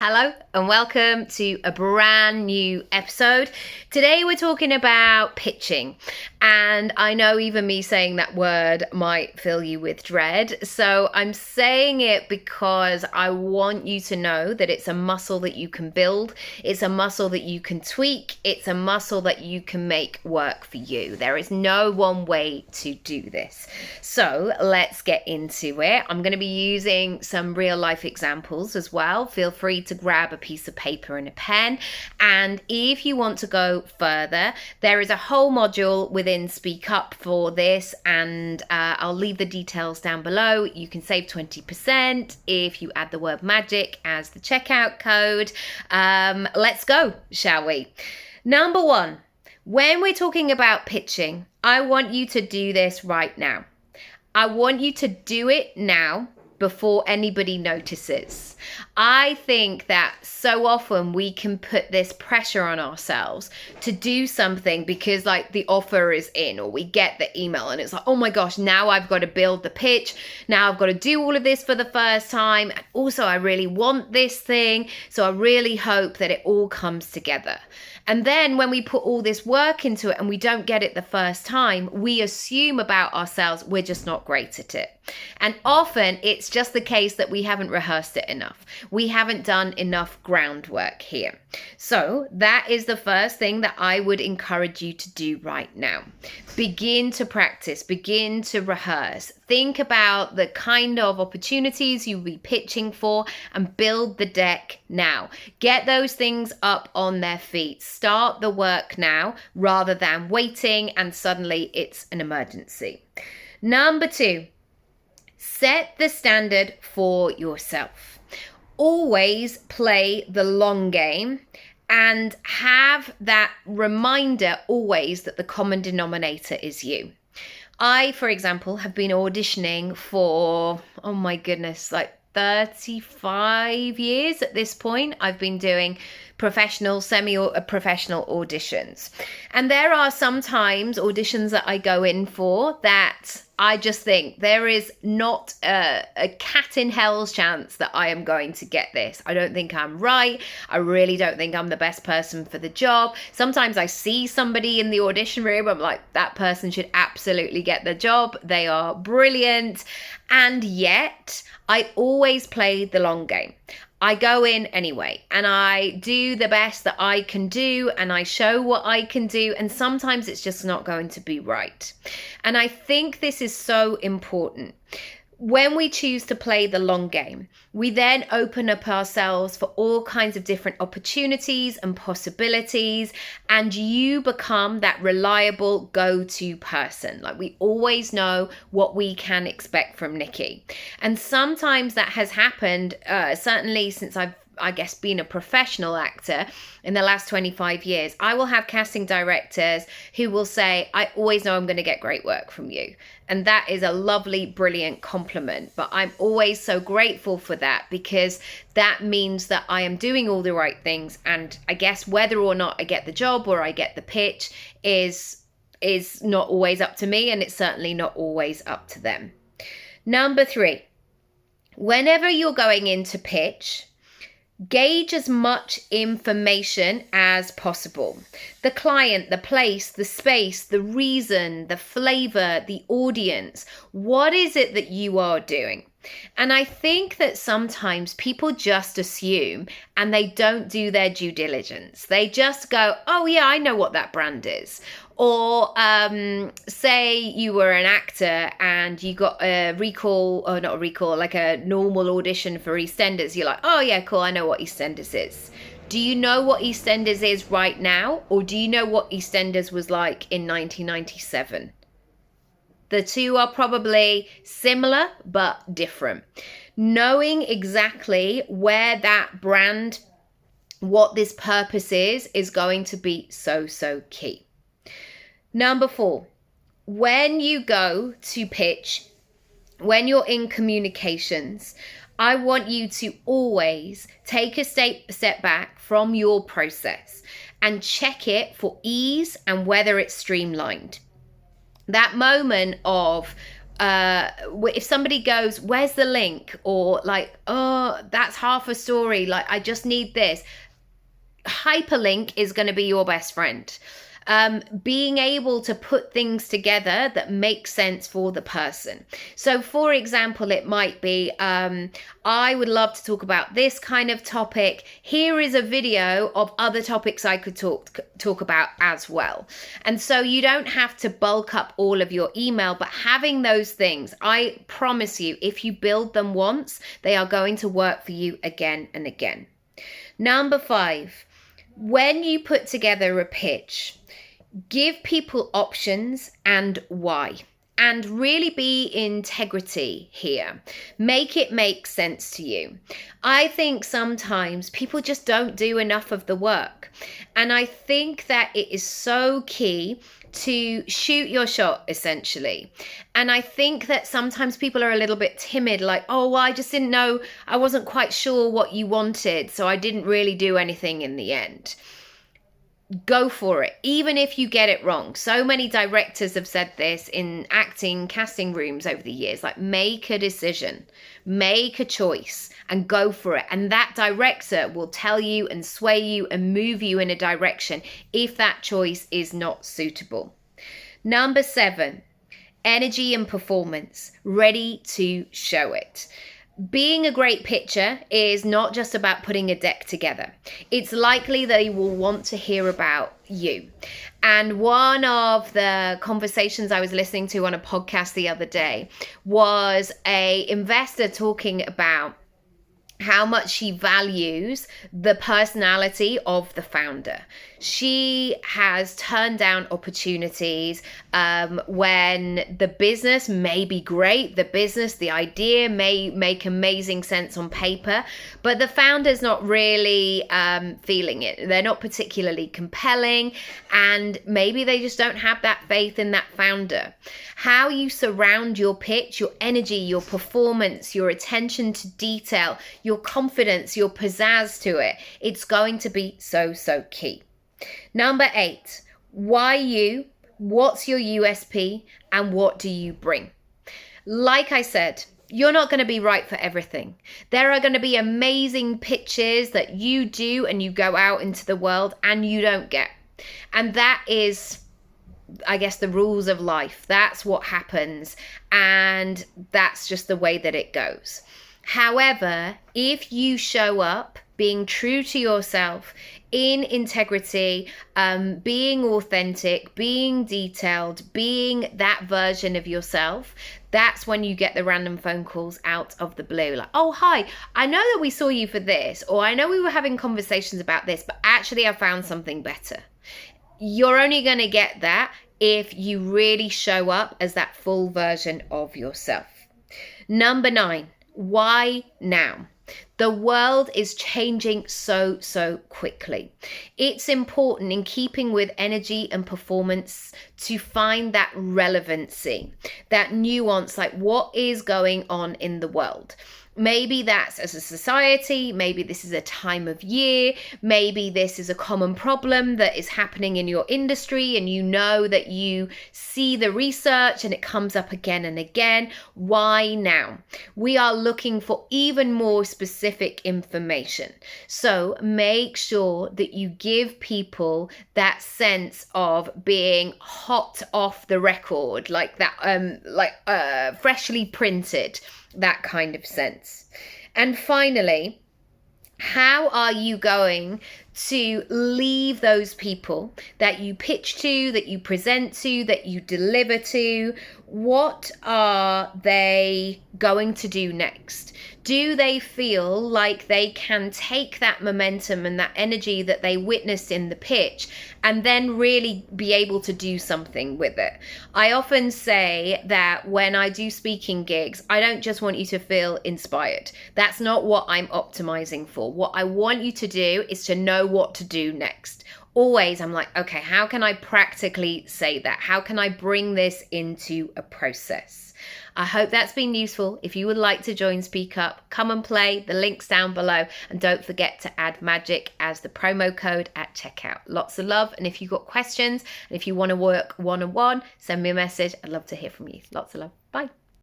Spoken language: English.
Hello and welcome to a brand new episode. Today we're talking about pitching, and I know even me saying that word might fill you with dread. So I'm saying it because I want you to know that it's a muscle that you can build. It's a muscle that you can tweak. It's a muscle that you can make work for you. There is no one way to do this. So let's get into it. I'm going to be using some real life examples as well. Feel free to grab a piece of paper and a pen. And if you want to go further, there is a whole module within Speak Up for this, and I'll leave the details down below. You can save 20% if you add the word magic as the checkout code. Let's go, shall we? Number one, when we're talking about pitching, I want you to do this right now. I want you to do it now before anybody notices. I think that so often we can put this pressure on ourselves to do something because like the offer is in, or we get the email and it's like, oh my gosh, now I've got to build the pitch. Now I've got to do all of this for the first time. And also I really want this thing. So I really hope that it all comes together. And then when we put all this work into it and we don't get it the first time, we assume about ourselves we're just not great at it. And often it's just the case that we haven't rehearsed it enough. We haven't done enough groundwork here. So that is the first thing that I would encourage you to do right now. Begin to practice, begin to rehearse. Think about the kind of opportunities you'll be pitching for and build the deck now. Get those things up on their feet. Start the work now rather than waiting and suddenly it's an emergency. Number two, set the standard for yourself. Always play the long game and have that reminder always that the common denominator is you. I, for example, have been auditioning for, oh my goodness, like 35 years at this point. I've been doing professional, semi-professional auditions. And there are sometimes auditions that I go in for that I just think there is not a cat in hell's chance that I am going to get this. I don't think I'm right. I really don't think I'm the best person for the job. Sometimes I see somebody in the audition room. I'm like, that person should absolutely get the job. They are brilliant. And yet I always play the long game. I go in anyway and I do the best that I can do and I show what I can do, and sometimes it's just not going to be right. And I think this is so important. When we choose to play the long game, we then open up ourselves for all kinds of different opportunities and possibilities, and you become that reliable go-to person. Like, we always know what we can expect from Nicky. And sometimes that has happened, certainly since I've been a professional actor in the last 25 years. I will have casting directors who will say, I always know I'm going to get great work from you. And that is a lovely, brilliant compliment. But I'm always so grateful for that, because that means that I am doing all the right things. And I guess whether or not I get the job or I get the pitch is not always up to me, and it's certainly not always up to them. Number three, whenever you're going into pitch, gauge as much information as possible. The client, the place, the space, the reason, the flavor, the audience. What is it that you are doing? And I think that sometimes people just assume and they don't do their due diligence. They just go, oh yeah, I know what that brand is. Or say you were an actor and you got a like a normal audition for EastEnders. You're like, oh yeah, cool, I know what EastEnders is. Do you know what EastEnders is right now? Or do you know what EastEnders was like in 1997? The two are probably similar but different. Knowing exactly where that brand, what this purpose is going to be so key. Number four, when you go to pitch, when you're in communications, I want you to always take a step back from your process and check it for ease and whether it's streamlined. That moment of, if somebody goes, where's the link? Or like, oh, that's half a story. Like, I just need this. Hyperlink is going to be your best friend. Being able to put things together that make sense for the person. So for example, it might be, I would love to talk about this kind of topic. Here is a video of other topics I could talk about as well. And so you don't have to bulk up all of your email, but having those things, I promise you, if you build them once, they are going to work for you again and again. Number 5, when you put together a pitch, give people options and why. And really be integrity here. Make it make sense to you. I think sometimes people just don't do enough of the work. And I think that it is so key to shoot your shot, essentially. And I think that sometimes people are a little bit timid, like, oh, well, I just didn't know, I wasn't quite sure what you wanted, so I didn't really do anything in the end. Go for it, even if you get it wrong. So many directors have said this in acting, casting rooms over the years, like, make a decision, make a choice and go for it. And that director will tell you and sway you and move you in a direction if that choice is not suitable. Number 7, energy and performance, ready to show it. Being a great pitcher is not just about putting a deck together. It's likely they will want to hear about you. And one of the conversations I was listening to on a podcast the other day was an investor talking about how much she values the personality of the founder. She has turned down opportunities when the business may be great, the idea may make amazing sense on paper, but the founder's not really feeling it. They're not particularly compelling, and maybe they just don't have that faith in that founder. How you surround your pitch, your energy, your performance, your attention to detail, your confidence, your pizzazz to it, it's going to be so key. Number 8, why you? What's your USP and what do you bring? Like I said, you're not going to be right for everything. There are going to be amazing pitches that you do and you go out into the world and you don't get. And that is, I guess, the rules of life. That's what happens. And that's just the way that it goes. However, if you show up being true to yourself, in integrity, being authentic, being detailed, being that version of yourself, that's when you get the random phone calls out of the blue. Like, oh, hi, I know that we saw you for this, or I know we were having conversations about this, but actually I found something better. You're only going to get that if you really show up as that full version of yourself. Number 9, why now? The world is changing so quickly. It's important, in keeping with energy and performance, to find that relevancy, that nuance, like what is going on in the world. Maybe that's as a society, maybe this is a time of year, maybe this is a common problem that is happening in your industry and you know that you see the research and it comes up again and again. Why now? We are looking for even more specific information. So make sure that you give people that sense of being hot off the record, like that, freshly printed. That kind of sense. And finally, how are you going to leave those people that you pitch to, that you present to, that you deliver to? What are they going to do next? Do they feel like they can take that momentum and that energy that they witnessed in the pitch and then really be able to do something with it? I often say that when I do speaking gigs, I don't just want you to feel inspired. That's not what I'm optimizing for. What I want you to do is to know what to do next. Always, I'm like, okay, how can I practically say that? How can I bring this into a process? I hope that's been useful. If you would like to join Speak Up, come and play. The link's down below. And don't forget to add magic as the promo code at checkout. Lots of love. And if you've got questions and if you want to work one-on-one, send me a message. I'd love to hear from you. Lots of love. Bye.